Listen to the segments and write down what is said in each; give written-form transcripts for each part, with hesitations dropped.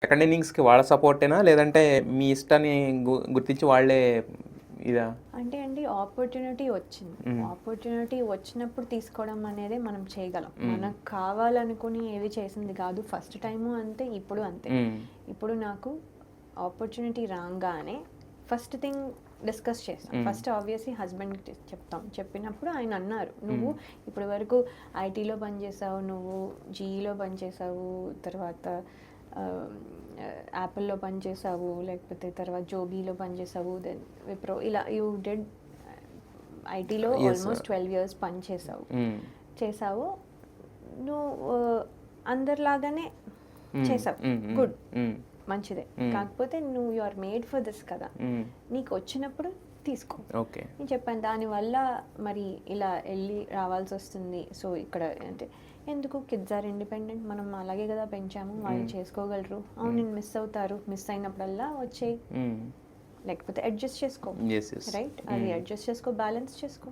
Second ఇన్నింగ్స్‌కి వాళ్ళ సపోర్టేనా? లేదంటే మీ ఇష్టాన్ని గుర్తించి వాళ్ళే ఇదా? అంటే అండి ఆపర్చునిటీ వచ్చింది. ఆపర్చునిటీ వచ్చినప్పుడు తీసుకోవడం అనేదే మనం చేయగలం. మనకు కావాలనుకుని ఏది చేసింది కాదు. ఫస్ట్ టైము అంతే, ఇప్పుడు అంతే. ఇప్పుడు నాకు ఆపర్చునిటీ రాగానే ఫస్ట్ థింగ్ డిస్కస్ చేస్తాం. ఫస్ట్ ఆబ్వియస్లీ హస్బెండ్కి చెప్తాం. చెప్పినప్పుడు ఆయన అన్నారు, నువ్వు ఇప్పటి వరకు ఐటీలో పనిచేసావు, నువ్వు జీఈలో పనిచేసావు, తర్వాత యాపిల్లో పనిచేసావు, లేకపోతే తర్వాత జోబీలో పనిచేసావు, దెన్ విప్రో, ఇలా యూ డెడ్ ఐటీలో ఆల్మోస్ట్ 12 years చేసావు. నువ్వు అందరిలాగానే చేసావు, గుడ్, మంచిదే. కాకపోతే నువ్వు you are made for this కదా, నీకు వచ్చినప్పుడు తీసుకో. ఓకే, నేను చెప్పాను. దానివల్ల మరి ఇలా వెళ్ళి రావాల్సి వస్తుంది. సో ఇక్కడ అంటే ఎందుకు, కిడ్స్ ఆర్ ఇండిపెండెంట్, మనం అలాగే కదా పెంచాము, వాళ్ళు చేసుకోగలరు. అవును, నేను మిస్ అవుతారు, మిస్ అయినప్పుడల్లా వచ్చేయి, లేకపోతే అడ్జస్ట్ చేసుకో, రైట్? అది అడ్జస్ట్ చేసుకో, బ్యాలెన్స్ చేసుకో,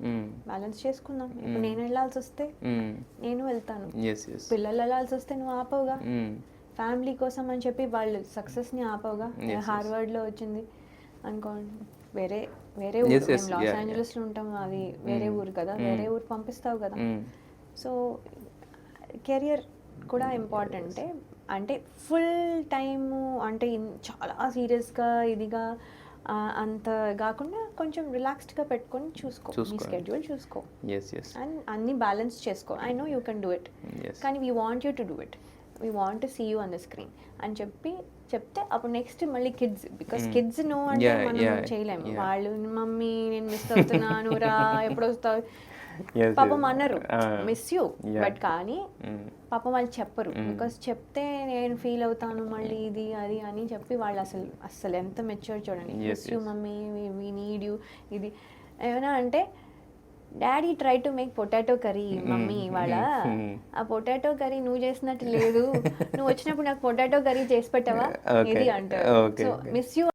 బ్యాలెన్స్ చేసుకుందాం. ఇప్పుడు నేను వెళ్ళాల్సి వస్తే నేను వెళ్తాను, పిల్లలు వెళ్ళాల్సి వస్తే నువ్వు ఆపవుగా. ఫ్యామిలీ కోసం అని చెప్పి వాళ్ళు సక్సెస్ని ఆపవుగా. హార్వర్డ్లో వచ్చింది అనుకోండి, వేరే వేరే ఊరు, మేము లాస్ ఏంజలస్లో ఉంటాం, అది వేరే ఊరు కదా, వేరే ఊరు పంపిస్తావు కదా. సో కెరియర్ కూడా ఇంపార్టెంటే. అంటే ఫుల్ టైము అంటే చాలా సీరియస్గా ఇదిగా అంత కాకుండా కొంచెం రిలాక్స్డ్గా పెట్టుకొని చూసుకో, నీ స్కెడ్యూల్ చూసుకో, అండ్ అన్నీ బ్యాలెన్స్ చేసుకో. I know you can do it, కానీ we want you to do it, we want to see you on the screen అని చెప్తే అప్పుడు నెక్స్ట్ మళ్ళీ కిడ్స్, బికాస్ కిడ్స్ నో అంటే మనం చేయలేము. వాళ్ళు మమ్మీ నేను మిస్ అవుతున్నాను రా, ఎప్పుడు వస్తావు, పాపం అన్నారు మిస్ యూ, బట్ కానీ పాపం వాళ్ళు చెప్పరు. బికాస్ చెప్తే నేను ఫీల్ అవుతాను మళ్ళీ ఇది అది అని చెప్పి వాళ్ళు అసలు ఎంత మెచ్యూర్ చూడండి. Miss you mummy, we need you, ఇది ఏమైనా అంటే daddy try to make potato curry mummy ఇవాళ, ఆ పొటాటో కర్రీ నువ్వు చేసినట్టు లేదు, నువ్వు వచ్చినప్పుడు నాకు పొటాటో కర్రీ చేసి పెట్టావా ఇది అంటారు. So miss you